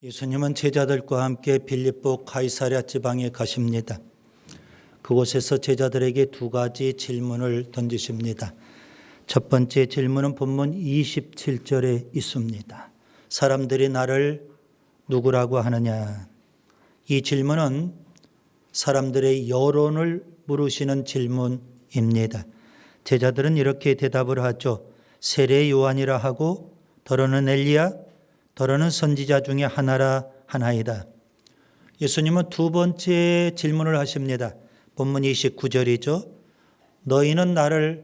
예수님은 제자들과 함께 빌립보 가이사랴 지방에 가십니다. 그곳에서 제자들에게 두 가지 질문을 던지십니다. 첫 번째 질문은 본문 27절에 있습니다. 사람들이 나를 누구라고 하느냐? 이 질문은 사람들의 여론을 물으시는 질문입니다. 제자들은 이렇게 대답을 하죠. 세례 요한이라 하고 더러는 엘리야, 더러는 선지자 중에 하나이다. 예수님은 두 번째 질문을 하십니다. 본문 29절이죠. 너희는 나를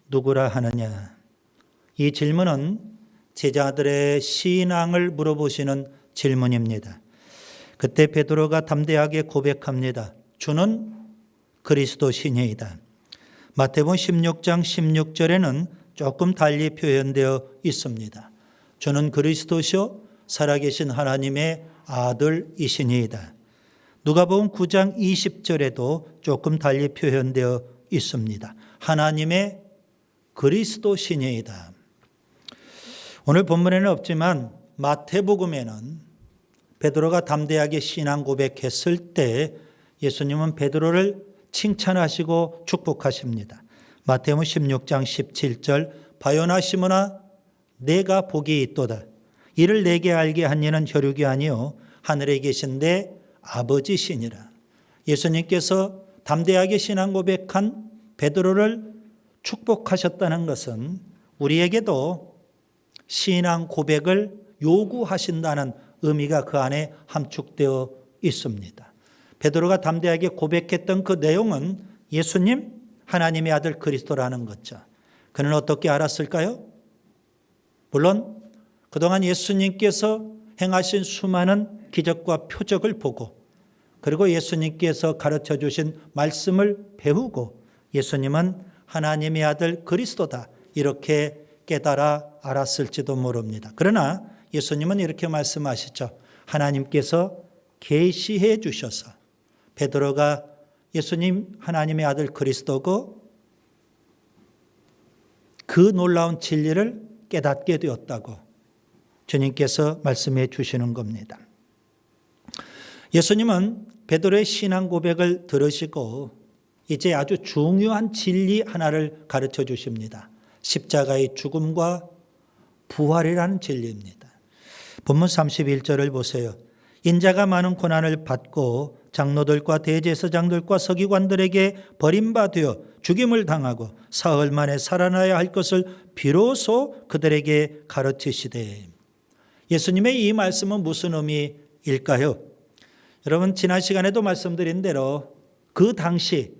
누구라 하느냐? 이 질문은 제자들의 신앙을 물어보시는 질문입니다. 그때 베드로가 담대하게 고백합니다. 주는 그리스도시니이다. 마태복음 16장 16절에는 조금 달리 표현되어 있습니다. 주는 그리스도시요 살아계신 하나님의 아들이시니이다. 누가복음 9장 20절에도 조금 달리 표현되어 있습니다. 하나님의 그리스도시니이다. 오늘 본문에는 없지만 마태복음에는 베드로가 담대하게 신앙 고백했을 때 예수님은 베드로를 칭찬하시고 축복하십니다. 마태복음 16장 17절 바요나 시몬아 내가 복이 있도다. 이를 내게 알게 한 이는 혈육이 아니요 하늘에 계신 내 아버지시니라. 예수님께서 담대하게 신앙 고백한 베드로를 축복하셨다는 것은 우리에게도 신앙 고백을 요구하신다는 의미가 그 안에 함축되어 있습니다. 베드로가 담대하게 고백했던 그 내용은 예수님 하나님의 아들 그리스도라는 거죠. 그는 어떻게 알았을까요? 물론 그동안 예수님께서 행하신 수많은 기적과 표적을 보고 그리고 예수님께서 가르쳐 주신 말씀을 배우고 예수님은 하나님의 아들 그리스도다 이렇게 깨달아 알았을지도 모릅니다. 그러나 예수님은 이렇게 말씀하시죠. 하나님께서 계시해 주셔서 베드로가 예수님 하나님의 아들 그리스도고 그 놀라운 진리를 깨닫게 되었다고 주님께서 말씀해 주시는 겁니다. 예수님은 베드로의 신앙 고백을 들으시고 이제 아주 중요한 진리 하나를 가르쳐 주십니다. 십자가의 죽음과 부활이라는 진리입니다. 본문 31절을 보세요. 인자가 많은 고난을 받고 장로들과 대제사장들과 서기관들에게 버림받아 죽임을 당하고 사흘 만에 살아나야 할 것을 비로소 그들에게 가르치시되. 예수님의 이 말씀은 무슨 의미일까요? 여러분 지난 시간에도 말씀드린 대로 그 당시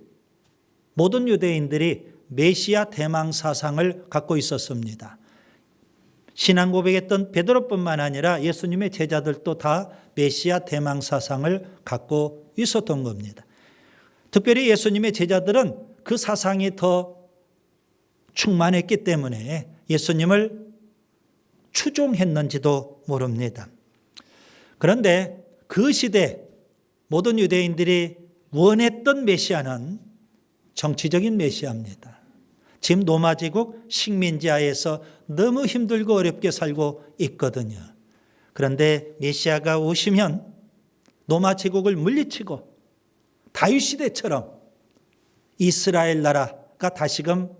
모든 유대인들이 메시아 대망 사상을 갖고 있었습니다. 신앙 고백했던 베드로뿐만 아니라 예수님의 제자들도 다 메시아 대망 사상을 갖고 있었던 겁니다. 특별히 예수님의 제자들은 그 사상이 더 충만했기 때문에 예수님을 추종했는지도 모릅니다. 그런데 그 시대 모든 유대인들이 원했던 메시아는 정치적인 메시아입니다. 지금 로마 제국 식민지 하에서 너무 힘들고 어렵게 살고 있거든요. 그런데 메시아가 오시면 로마 제국을 물리치고 다윗 시대처럼 이스라엘 나라가 다시금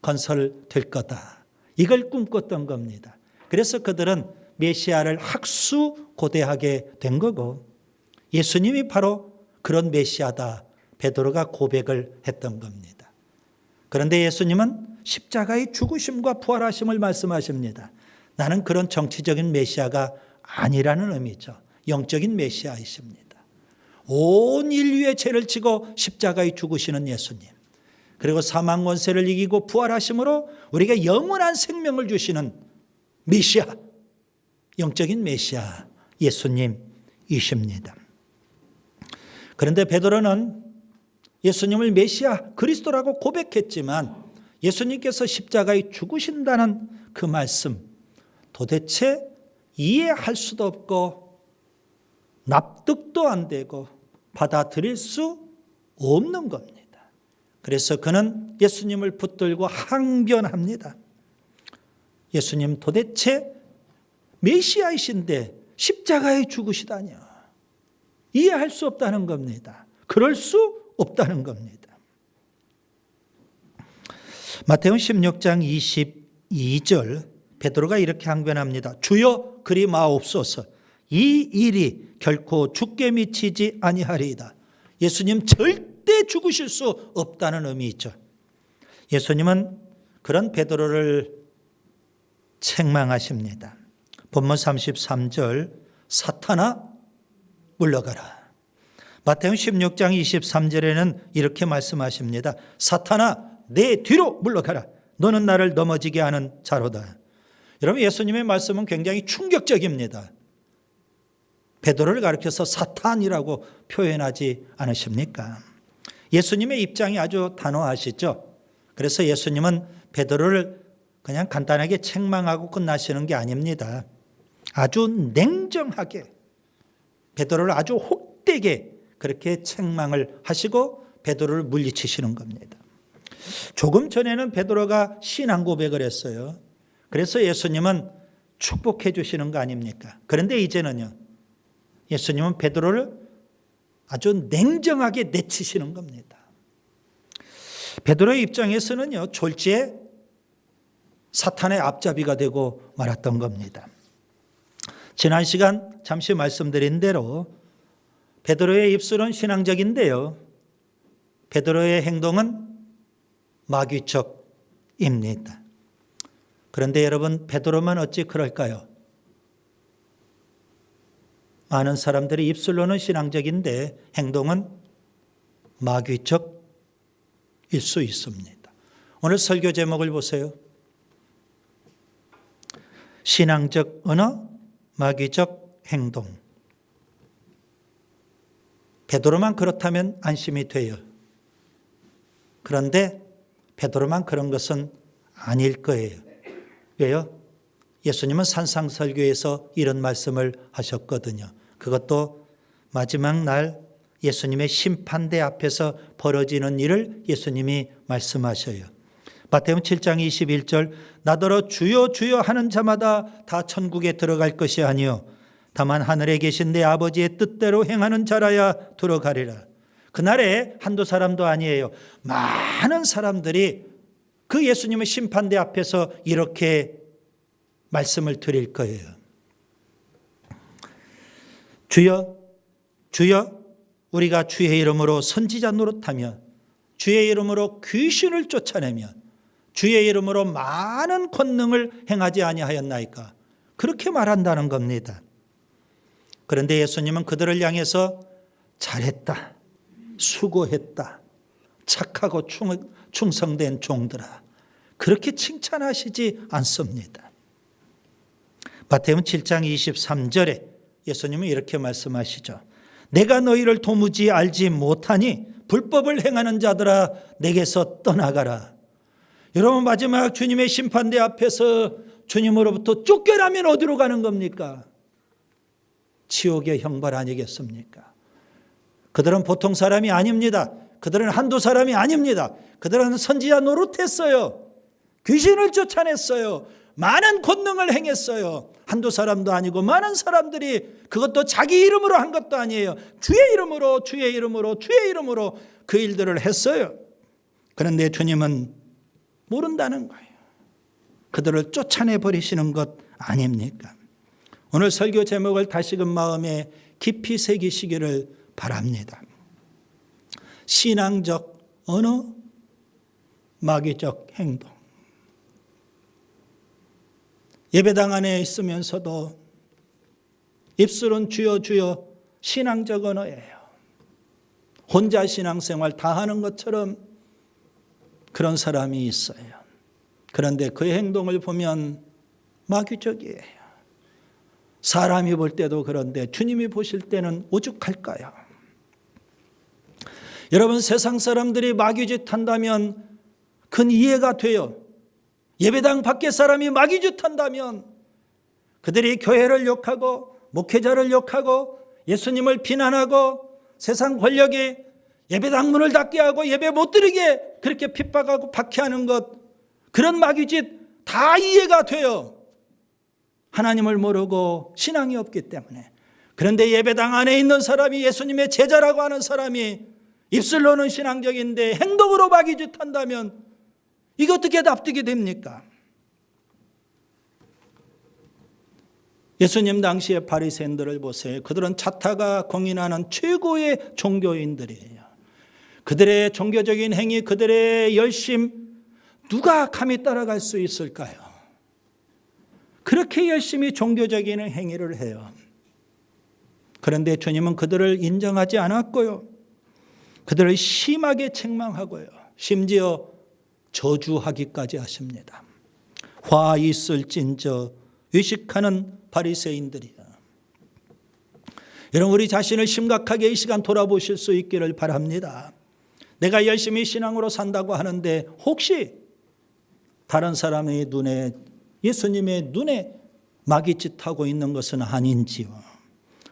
건설될 거다. 이걸 꿈꿨던 겁니다. 그래서 그들은 메시아를 학수고대하게 된 거고 예수님이 바로 그런 메시아다. 베드로가 고백을 했던 겁니다. 그런데 예수님은 십자가의 죽으심과 부활하심을 말씀하십니다. 나는 그런 정치적인 메시아가 아니라는 의미죠. 영적인 메시아이십니다. 온 인류의 죄를 지고 십자가에 죽으시는 예수님. 그리고 사망 권세를 이기고 부활하심으로 우리에게 영원한 생명을 주시는 메시아, 영적인 메시아 예수님이십니다. 그런데 베드로는 예수님을 메시아 그리스도라고 고백했지만 예수님께서 십자가에 죽으신다는 그 말씀 도대체 이해할 수도 없고 납득도 안 되고 받아들일 수 없는 겁니다. 그래서 그는 예수님을 붙들고 항변합니다. 예수님 도대체 메시아이신데 십자가에 죽으시다뇨. 이해할 수 없다는 겁니다. 그럴 수 없다는 겁니다. 마태복음 16장 22절 베드로가 이렇게 항변합니다. 주여 그리 마옵소서. 이 일이 결코 죽게 미치지 아니하리이다. 예수님 절대 죽으실 수 없다는 의미죠. 예수님은 그런 베드로를 책망하십니다. 본문 33절 사탄아 물러가라. 마태복음 16장 23절에는 이렇게 말씀하십니다. 사탄아 내 뒤로 물러가라. 너는 나를 넘어지게 하는 자로다. 여러분 예수님의 말씀은 굉장히 충격적입니다. 베드로를 가리켜서 사탄이라고 표현하지 않으십니까? 예수님의 입장이 아주 단호하시죠. 그래서 예수님은 베드로를 그냥 간단하게 책망하고 끝나시는 게 아닙니다. 아주 냉정하게 베드로를 아주 혹되게 그렇게 책망을 하시고 베드로를 물리치시는 겁니다. 조금 전에는 베드로가 신앙 고백을 했어요. 그래서 예수님은 축복해 주시는 거 아닙니까? 그런데 이제는요. 예수님은 베드로를 아주 냉정하게 내치시는 겁니다. 베드로의 입장에서는요. 졸지에 사탄의 앞잡이가 되고 말았던 겁니다. 지난 시간 잠시 말씀드린 대로 베드로의 입술은 신앙적인데요. 베드로의 행동은 마귀적입니다. 그런데 여러분 베드로만 어찌 그럴까요? 많은 사람들이 입술로는 신앙적인데 행동은 마귀적일 수 있습니다. 오늘 설교 제목을 보세요. 신앙적 언어, 마귀적 행동. 베드로만 그렇다면 안심이 돼요. 그런데 베드로만 그런 것은 아닐 거예요. 왜요? 예수님은 산상설교에서 이런 말씀을 하셨거든요. 그것도 마지막 날 예수님의 심판대 앞에서 벌어지는 일을 예수님이 말씀하셔요. 마태복음 7장 21절 나더러 주여 주여 하는 자마다 다 천국에 들어갈 것이 아니요 다만 하늘에 계신 내 아버지의 뜻대로 행하는 자라야 들어가리라. 그날에 한두 사람도 아니에요. 많은 사람들이 그 예수님의 심판대 앞에서 이렇게 말씀을 드릴 거예요. 주여 주여 우리가 주의 이름으로 선지자 노릇하며 주의 이름으로 귀신을 쫓아내며 주의 이름으로 많은 권능을 행하지 아니하였나이까? 그렇게 말한다는 겁니다. 그런데 예수님은 그들을 향해서 잘했다, 수고했다, 착하고 충성된 종들아 그렇게 칭찬하시지 않습니다. 마태복음 7장 23절에 예수님은 이렇게 말씀하시죠. 내가 너희를 도무지 알지 못하니 불법을 행하는 자들아 내게서 떠나가라. 여러분 마지막 주님의 심판대 앞에서 주님으로부터 쫓겨나면 어디로 가는 겁니까? 지옥의 형벌 아니겠습니까? 그들은 보통 사람이 아닙니다. 그들은 한두 사람이 아닙니다. 그들은 선지자 노릇했어요. 귀신을 쫓아냈어요. 많은 권능을 행했어요. 한두 사람도 아니고 많은 사람들이 그것도 자기 이름으로 한 것도 아니에요. 주의 이름으로 주의 이름으로 주의 이름으로 그 일들을 했어요. 그런데 주님은 모른다는 거예요. 그들을 쫓아내버리시는 것 아닙니까? 오늘 설교 제목을 다시금 마음에 깊이 새기시기를 바랍니다. 신앙적 언어, 마귀적 행동. 예배당 안에 있으면서도 입술은 주여 주여 신앙적 언어예요. 혼자 신앙생활 다 하는 것처럼 그런 사람이 있어요. 그런데 그의 행동을 보면 마귀적이에요. 사람이 볼 때도 그런데 주님이 보실 때는 오죽할까요? 여러분 세상 사람들이 마귀짓 한다면 큰 이해가 돼요. 예배당 밖에 사람이 마귀짓 한다면 그들이 교회를 욕하고 목회자를 욕하고 예수님을 비난하고 세상 권력이 예배당 문을 닫게 하고 예배 못 드리게 그렇게 핍박하고 박해하는 것 그런 마귀짓 다 이해가 돼요. 하나님을 모르고 신앙이 없기 때문에. 그런데 예배당 안에 있는 사람이 예수님의 제자라고 하는 사람이 입술로는 신앙적인데 행동으로 마귀짓한다면 이거 어떻게 납득이 됩니까? 예수님 당시의 바리새인들을 보세요. 그들은 자타가 공인하는 최고의 종교인들이에요. 그들의 종교적인 행위, 그들의 열심, 누가 감히 따라갈 수 있을까요? 그렇게 열심히 종교적인 행위를 해요. 그런데 주님은 그들을 인정하지 않았고요. 그들을 심하게 책망하고요. 심지어 저주하기까지 하십니다. 화 있을진저 의식하는 바리새인들이야. 여러분, 우리 자신을 심각하게 이 시간 돌아보실 수 있기를 바랍니다. 내가 열심히 신앙으로 산다고 하는데 혹시 다른 사람의 눈에, 예수님의 눈에 마귀짓하고 있는 것은 아닌지요.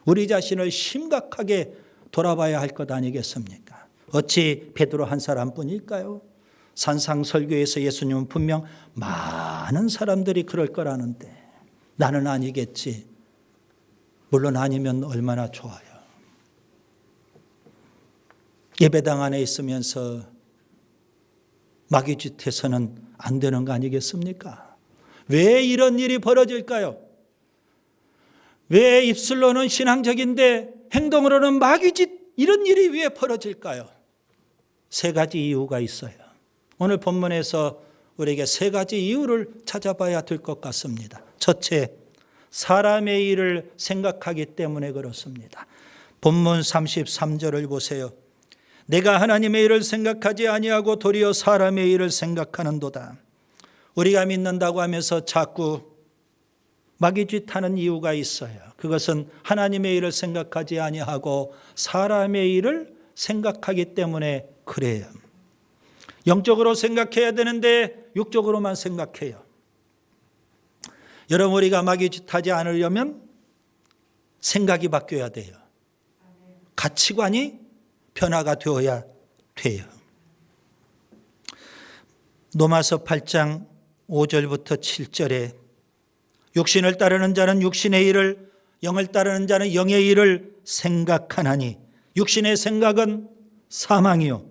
우리 자신을 심각하게 돌아봐야 할 것 아니겠습니까? 어찌 베드로 한 사람뿐일까요? 산상설교에서 예수님은 분명 많은 사람들이 그럴 거라는데 나는 아니겠지. 물론 아니면 얼마나 좋아요. 예배당 안에 있으면서 마귀짓해서는 안 되는 거 아니겠습니까? 왜 이런 일이 벌어질까요? 왜 입술로는 신앙적인데 행동으로는 마귀짓, 이런 일이 왜 벌어질까요? 세 가지 이유가 있어요. 오늘 본문에서 우리에게 세 가지 이유를 찾아봐야 될 것 같습니다. 첫째, 사람의 일을 생각하기 때문에 그렇습니다. 본문 33절을 보세요. 내가 하나님의 일을 생각하지 아니하고 도리어 사람의 일을 생각하는도다. 우리가 믿는다고 하면서 자꾸 마귀짓하는 이유가 있어요. 그것은 하나님의 일을 생각하지 아니하고 사람의 일을 생각하기 때문에 그래요. 영적으로 생각해야 되는데 육적으로만 생각해요. 여러분, 우리가 마귀짓하지 않으려면 생각이 바뀌어야 돼요. 가치관이 변화가 되어야 돼요. 로마서 8장 5절부터 7절에 육신을 따르는 자는 육신의 일을, 영을 따르는 자는 영의 일을 생각하나니 육신의 생각은 사망이요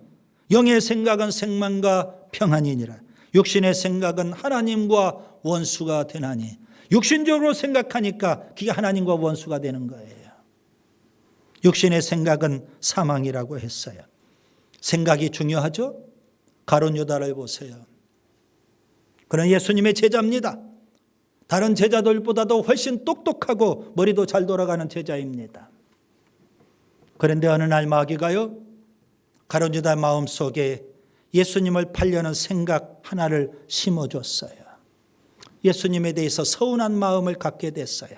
영의 생각은 생명과 평안이니라. 육신의 생각은 하나님과 원수가 되나니. 육신적으로 생각하니까 그게 하나님과 원수가 되는 거예요. 육신의 생각은 사망이라고 했어요. 생각이 중요하죠? 가룟 유다를 보세요. 그는 예수님의 제자입니다. 다른 제자들보다도 훨씬 똑똑하고 머리도 잘 돌아가는 제자입니다. 그런데 어느 날 마귀가요, 가룟 유다 마음속에 예수님을 팔려는 생각 하나를 심어줬어요. 예수님에 대해서 서운한 마음을 갖게 됐어요.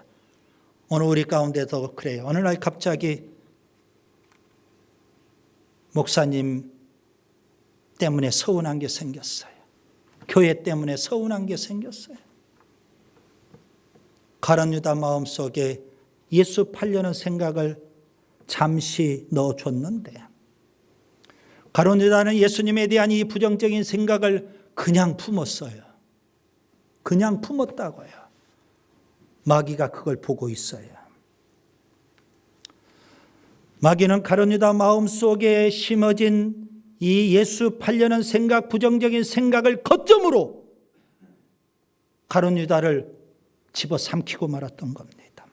오늘 우리 가운데도 그래요. 어느 날 갑자기 목사님 때문에 서운한 게 생겼어요. 교회 때문에 서운한 게 생겼어요. 가룟 유다 마음속에 예수 팔려는 생각을 잠시 넣어줬는데 가룟 유다는 예수님에 대한 이 부정적인 생각을 그냥 품었어요. 그냥 품었다고요. 마귀가 그걸 보고 있어요. 마귀는 가룟 유다 마음속에 심어진 이 예수 팔려는 생각, 부정적인 생각을 거점으로 가룟 유다를 집어삼키고 말았던 겁니다.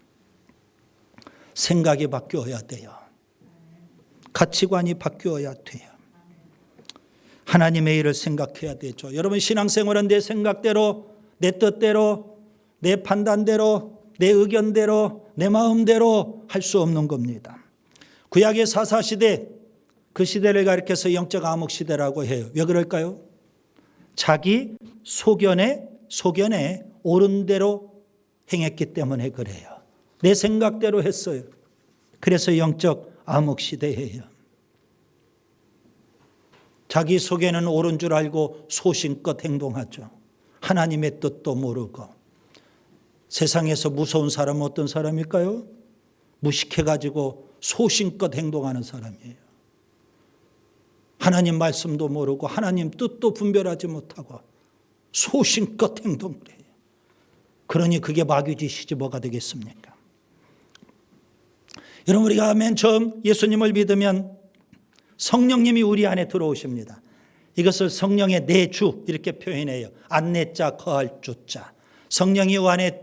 생각이 바뀌어야 돼요. 가치관이 바뀌어야 돼요. 하나님의 일을 생각해야 되죠. 여러분, 신앙생활은 내 생각대로, 내 뜻대로, 내 판단대로, 내 의견대로, 내 마음대로 할 수 없는 겁니다. 구약의 사사시대, 그 시대를 가리켜서 영적 암흑시대라고 해요. 왜 그럴까요? 자기 소견에 옳은 대로 행했기 때문에 그래요. 내 생각대로 했어요. 그래서 영적 암흑시대예요. 자기 속에는 옳은 줄 알고 소신껏 행동하죠. 하나님의 뜻도 모르고. 세상에서 무서운 사람은 어떤 사람일까요? 무식해가지고 소신껏 행동하는 사람이에요. 하나님 말씀도 모르고 하나님 뜻도 분별하지 못하고 소신껏 행동을 해요. 그러니 그게 마귀짓이지 뭐가 되겠습니까? 여러분, 우리가 맨 처음 예수님을 믿으면 성령님이 우리 안에 들어오십니다. 이것을 성령의 내주 이렇게 표현해요. 안내자 거할 주자. 성령이 안에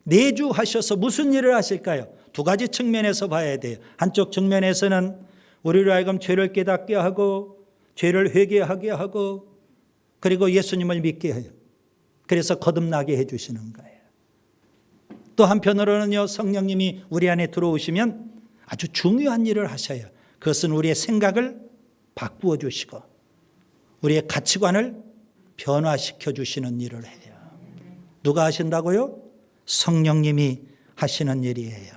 내주하셔서 무슨 일을 하실까요? 두 가지 측면에서 봐야 돼요. 한쪽 측면에서는 우리로 하여금 죄를 깨닫게 하고 죄를 회개하게 하고 그리고 예수님을 믿게 해요. 그래서 거듭나게 해주시는 거예요. 또 한편으로는요, 성령님이 우리 안에 들어오시면 아주 중요한 일을 하셔요. 그것은 우리의 생각을 바꾸어 주시고 우리의 가치관을 변화시켜 주시는 일을 해요. 누가 하신다고요? 성령님이 하시는 일이에요.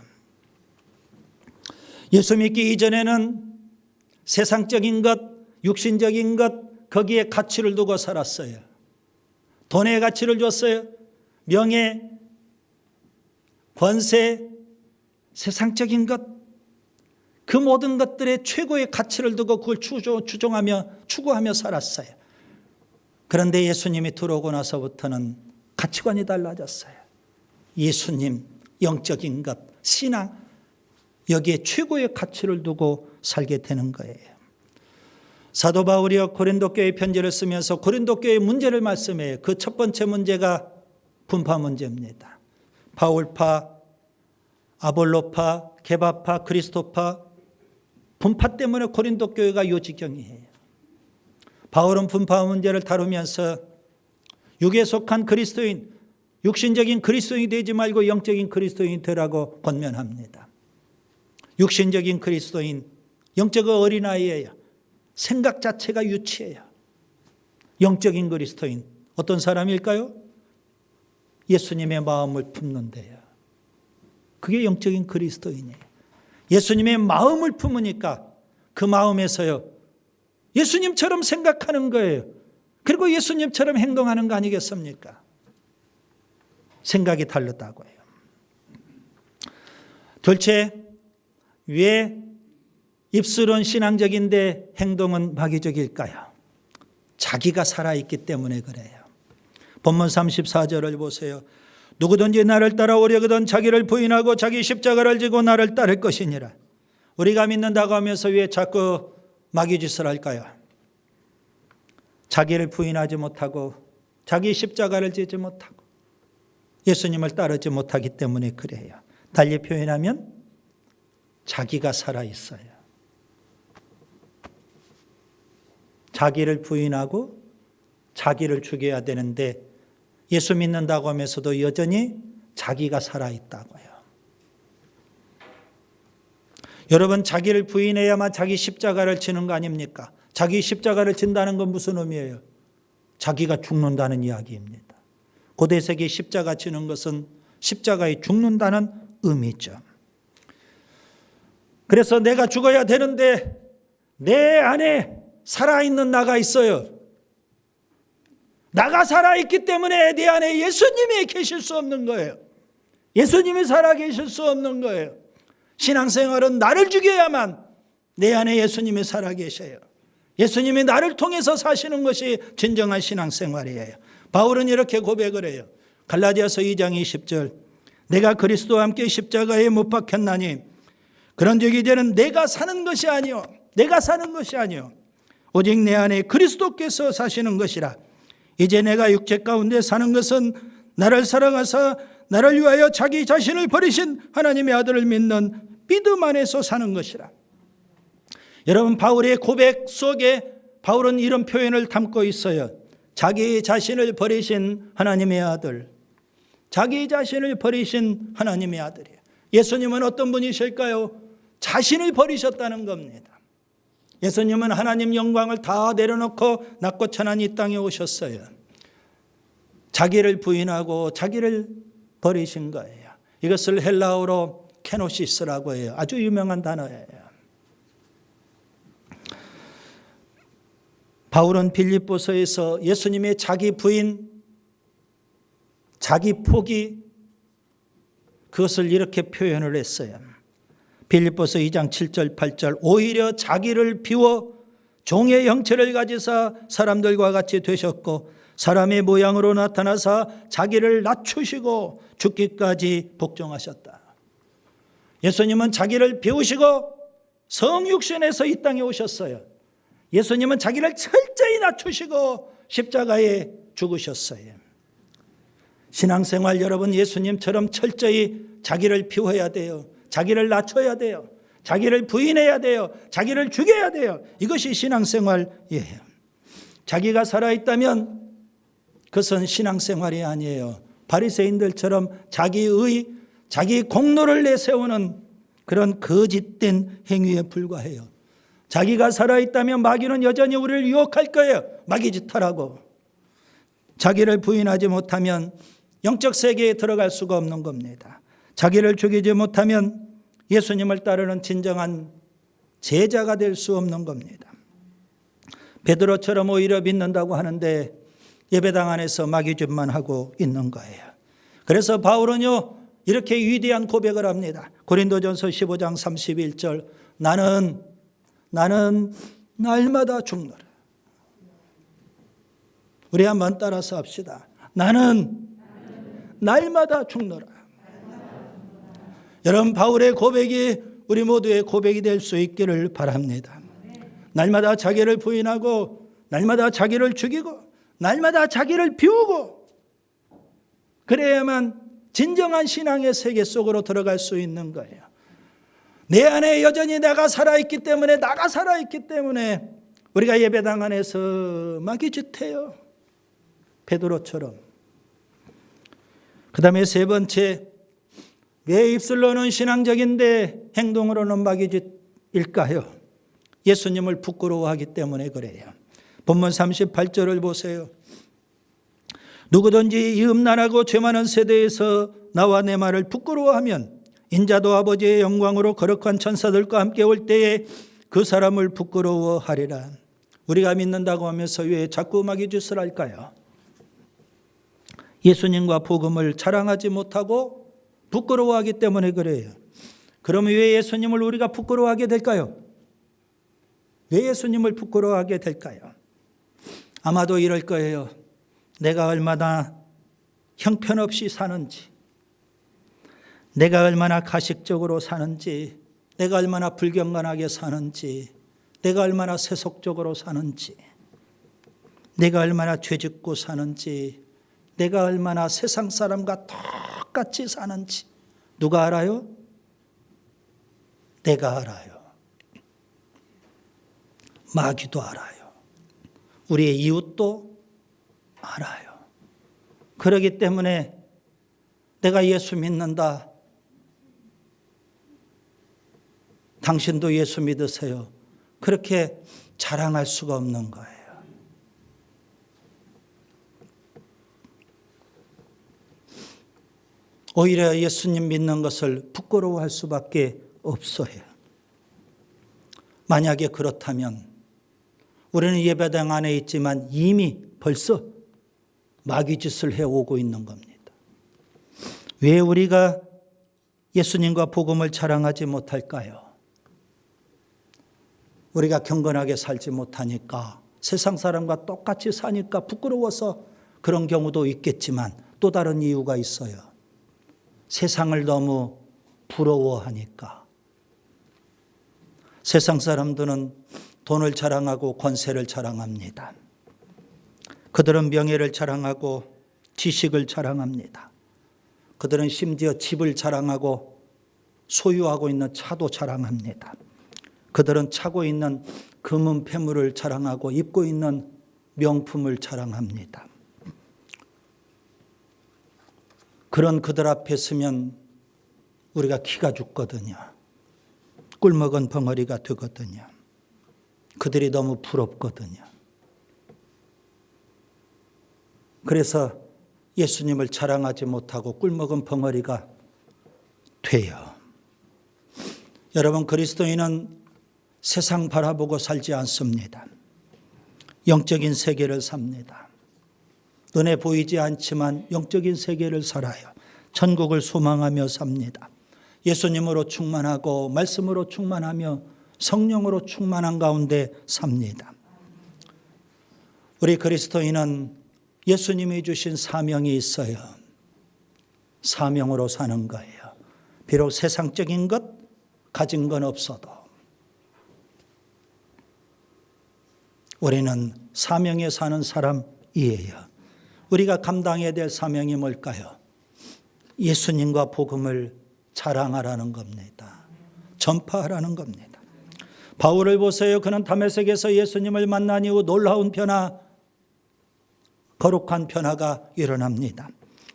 예수 믿기 이전에는 세상적인 것, 육신적인 것, 거기에 가치를 두고 살았어요. 돈의 가치를 줬어요. 명예, 권세, 세상적인 것, 그 모든 것들의 최고의 가치를 두고 그걸 추구하며 살았어요. 그런데 예수님이 들어오고 나서부터는 가치관이 달라졌어요. 예수님, 영적인 것, 신앙, 여기에 최고의 가치를 두고 살게 되는 거예요. 사도 바울이요, 고린도 교회 편지를 쓰면서 고린도 교회의 문제를 말씀해요. 그 첫 번째 문제가 분파 문제입니다. 바울파, 아볼로파, 게바파, 그리스도파, 분파 때문에 고린도 교회가 이 지경이에요. 바울은 분파 문제를 다루면서 육에 속한 그리스도인, 육신적인 그리스도인이 되지 말고 영적인 그리스도인이 되라고 권면합니다. 육신적인 그리스도인, 영적인 어린아이예요. 생각 자체가 유치해요. 영적인 그리스도인, 어떤 사람일까요? 예수님의 마음을 품는데요. 그게 영적인 그리스도인이에요. 예수님의 마음을 품으니까 그 마음에서요, 예수님처럼 생각하는 거예요. 그리고 예수님처럼 행동하는 거 아니겠습니까? 생각이 다르다고요. 둘째, 왜 입술은 신앙적인데 행동은 마귀적일까요? 자기가 살아있기 때문에 그래요. 본문 34절을 보세요. 누구든지 나를 따라오려거든 자기를 부인하고 자기 십자가를 지고 나를 따를 것이니라. 우리가 믿는다고 하면서 왜 자꾸 마귀짓을 할까요? 자기를 부인하지 못하고 자기 십자가를 지지 못하고 예수님을 따르지 못하기 때문에 그래요. 달리 표현하면 자기가 살아있어요. 자기를 부인하고 자기를 죽여야 되는데 예수 믿는다고 하면서도 여전히 자기가 살아있다고요. 여러분, 자기를 부인해야만 자기 십자가를 지는 거 아닙니까? 자기 십자가를 진다는 건 무슨 의미예요? 자기가 죽는다는 이야기입니다. 고대 세계 십자가 지는 것은 십자가에 죽는다는 의미죠. 그래서 내가 죽어야 되는데 내 안에 살아있는 나가 있어요. 나가 살아있기 때문에 내 안에 예수님이 계실 수 없는 거예요. 예수님이 살아계실 수 없는 거예요. 신앙생활은 나를 죽여야만 내 안에 예수님이 살아계셔요. 예수님이 나를 통해서 사시는 것이 진정한 신앙생활이에요. 바울은 이렇게 고백을 해요. 갈라디아서 2장 20절, 내가 그리스도와 함께 십자가에 못 박혔나니 그런즉 이제는 내가 사는 것이 아니요 오직 내 안에 그리스도께서 사시는 것이라. 이제 내가 육체 가운데 사는 것은 나를 사랑하사 나를 위하여 자기 자신을 버리신 하나님의 아들을 믿는 믿음 안에서 사는 것이라. 여러분, 바울의 고백 속에 바울은 이런 표현을 담고 있어요. 자기 자신을 버리신 하나님의 아들. 자기 자신을 버리신 하나님의 아들이에요. 예수님은 어떤 분이실까요? 자신을 버리셨다는 겁니다. 예수님은 하나님 영광을 다 내려놓고 낮고 천한 이 땅에 오셨어요. 자기를 부인하고 자기를 버리신 거예요. 이것을 헬라어로 케노시스라고 해요. 아주 유명한 단어예요. 바울은 빌립보서에서 예수님의 자기 부인, 자기 포기, 그것을 이렇게 표현을 했어요. 빌립보서 2장 7절 8절, 오히려 자기를 비워 종의 형체를 가지사 사람들과 같이 되셨고 사람의 모양으로 나타나사 자기를 낮추시고 죽기까지 복종하셨다. 예수님은 자기를 비우시고 성육신에서 이 땅에 오셨어요. 예수님은 자기를 철저히 낮추시고 십자가에 죽으셨어요. 신앙생활 여러분, 예수님처럼 철저히 자기를 비워야 돼요. 자기를 낮춰야 돼요. 자기를 부인해야 돼요. 자기를 죽여야 돼요. 이것이 신앙생활이에요. 자기가 살아있다면 그것은 신앙생활이 아니에요. 바리새인들처럼 자기의 자기 공로를 내세우는 그런 거짓된 행위에 불과해요. 자기가 살아있다면 마귀는 여전히 우리를 유혹할 거예요. 마귀짓하라고. 자기를 부인하지 못하면 영적 세계에 들어갈 수가 없는 겁니다. 자기를 죽이지 못하면 예수님을 따르는 진정한 제자가 될 수 없는 겁니다. 베드로처럼 오히려 믿는다고 하는데 예배당 안에서 마귀짓만 하고 있는 거예요. 그래서 바울은요 이렇게 위대한 고백을 합니다. 고린도전서 15장 31절 나는 날마다 죽노라. 우리 한번 따라서 합시다. 나는 날마다 죽노라. 여러분, 바울의 고백이 우리 모두의 고백이 될 수 있기를 바랍니다. 날마다 자기를 부인하고 날마다 자기를 죽이고 날마다 자기를 비우고 그래야만 진정한 신앙의 세계 속으로 들어갈 수 있는 거예요. 내 안에 여전히 내가 살아있기 때문에 나가 살아있기 때문에 우리가 예배당 안에서 마귀짓해요. 베드로처럼. 그 다음에 세 번째, 왜 입술로는 신앙적인데 행동으로는 마귀짓일까요? 예수님을 부끄러워하기 때문에 그래요. 본문 38절을 보세요. 누구든지 이 음란하고 죄 많은 세대에서 나와 내 말을 부끄러워하면 인자도 아버지의 영광으로 거룩한 천사들과 함께 올 때에 그 사람을 부끄러워하리라. 우리가 믿는다고 하면서 왜 자꾸 마귀짓을 할까요? 예수님과 복음을 자랑하지 못하고 부끄러워하기 때문에 그래요. 그러면 왜 예수님을 우리가 부끄러워하게 될까요? 왜 예수님을 부끄러워하게 될까요? 아마도 이럴 거예요. 내가 얼마나 형편없이 사는지, 내가 얼마나 가식적으로 사는지, 내가 얼마나 불경건하게 사는지, 내가 얼마나 세속적으로 사는지, 내가 얼마나 죄짓고 사는지, 내가 얼마나 세상 사람과 똑같이 사는지 누가 알아요? 내가 알아요. 마귀도 알아요. 우리의 이웃도 알아요. 그렇기 때문에 내가 예수 믿는다. 당신도 예수 믿으세요. 그렇게 자랑할 수가 없는 거예요. 오히려 예수님 믿는 것을 부끄러워할 수밖에 없어요. 만약에 그렇다면 우리는 예배당 안에 있지만 이미 벌써 마귀짓을 해오고 있는 겁니다. 왜 우리가 예수님과 복음을 자랑하지 못할까요? 우리가 경건하게 살지 못하니까, 세상 사람과 똑같이 사니까 부끄러워서 그런 경우도 있겠지만 또 다른 이유가 있어요. 세상을 너무 부러워하니까. 세상 사람들은 돈을 자랑하고 권세를 자랑합니다. 그들은 명예를 자랑하고 지식을 자랑합니다. 그들은 심지어 집을 자랑하고 소유하고 있는 차도 자랑합니다. 그들은 차고 있는 금은 폐물을 자랑하고 입고 있는 명품을 자랑합니다. 그런 그들 앞에 서면 우리가 기가 죽거든요. 꿀먹은 벙어리가 되거든요. 그들이 너무 부럽거든요. 그래서 예수님을 자랑하지 못하고 꿀먹은 벙어리가 돼요. 여러분, 그리스도인은 세상 바라보고 살지 않습니다. 영적인 세계를 삽니다. 눈에 보이지 않지만 영적인 세계를 살아요. 천국을 소망하며 삽니다. 예수님으로 충만하고 말씀으로 충만하며 성령으로 충만한 가운데 삽니다. 우리 그리스도인은 예수님이 주신 사명이 있어요. 사명으로 사는 거예요. 비록 세상적인 것 가진 건 없어도 우리는 사명에 사는 사람이에요. 우리가 감당해야 될 사명이 뭘까요? 예수님과 복음을 자랑하라는 겁니다. 전파하라는 겁니다. 바울을 보세요. 그는 다메섹에서 예수님을 만난 이후 놀라운 변화, 거룩한 변화가 일어납니다.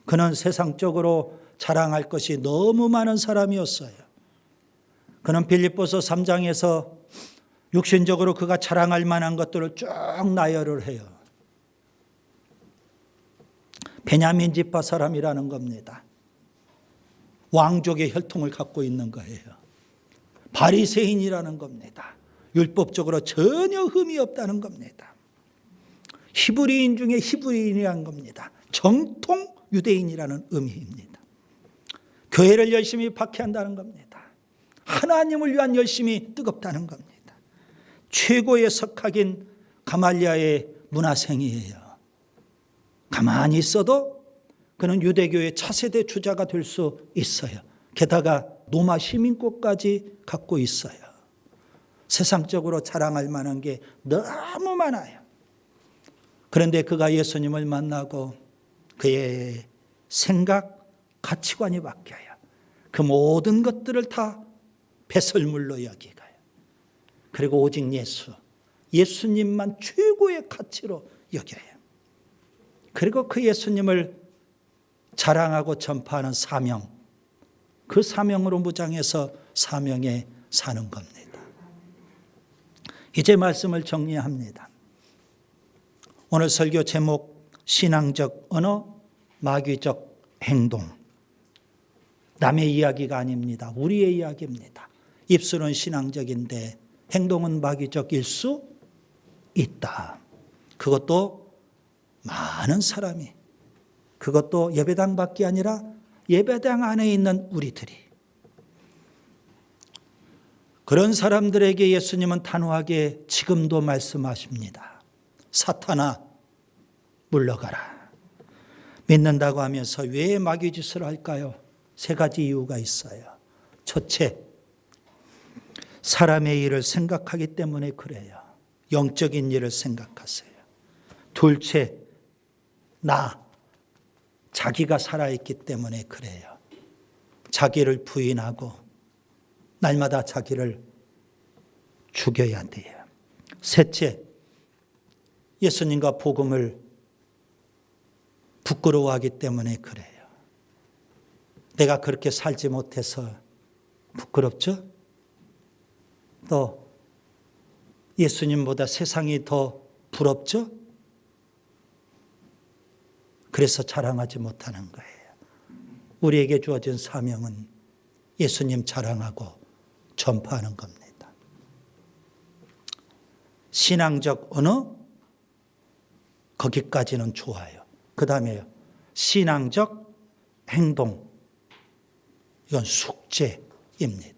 그는 세상적으로 자랑할 것이 너무 많은 사람이었어요. 그는 빌립보서 3장에서 육신적으로 그가 자랑할 만한 것들을 쭉 나열을 해요. 베냐민 지파 사람이라는 겁니다. 왕족의 혈통을 갖고 있는 거예요. 바리새인이라는 겁니다. 율법적으로 전혀 흠이 없다는 겁니다. 히브리인 중에 히브리인이라는 겁니다. 정통 유대인이라는 의미입니다. 교회를 열심히 박해한다는 겁니다. 하나님을 위한 열심이 뜨겁다는 겁니다. 최고의 석학인 가말리아의 문화생이에요. 가만히 있어도 그는 유대교의 차세대 주자가 될 수 있어요. 게다가 로마 시민권까지 갖고 있어요. 세상적으로 자랑할 만한 게 너무 많아요. 그런데 그가 예수님을 만나고 그의 생각, 가치관이 바뀌어요. 그 모든 것들을 다 배설물로 여기가요. 그리고 오직 예수님만 최고의 가치로 여겨요. 그리고 그 예수님을 자랑하고 전파하는 사명, 그 사명으로 무장해서 사명에 사는 겁니다. 이제 말씀을 정리합니다. 오늘 설교 제목 신앙적 언어, 마귀적 행동. 남의 이야기가 아닙니다. 우리의 이야기입니다. 입술은 신앙적인데 행동은 마귀적일 수 있다. 그것도 많은 사람이, 그것도 예배당밖에 아니라 예배당 안에 있는 우리들이, 그런 사람들에게 예수님은 단호하게 지금도 말씀하십니다. 사탄아 물러가라. 믿는다고 하면서 왜 마귀짓을 할까요? 세 가지 이유가 있어요. 첫째, 사람의 일을 생각하기 때문에 그래요. 영적인 일을 생각하세요. 둘째, 자기가 살아있기 때문에 그래요. 자기를 부인하고 날마다 자기를 죽여야 돼요. 셋째, 예수님과 복음을 부끄러워하기 때문에 그래요. 내가 그렇게 살지 못해서 부끄럽죠? 또 예수님보다 세상이 더 부럽죠? 그래서 자랑하지 못하는 거예요. 우리에게 주어진 사명은 예수님 자랑하고 전파하는 겁니다. 신앙적 언어, 거기까지는 좋아요. 그 다음에요, 신앙적 행동, 이건 숙제입니다.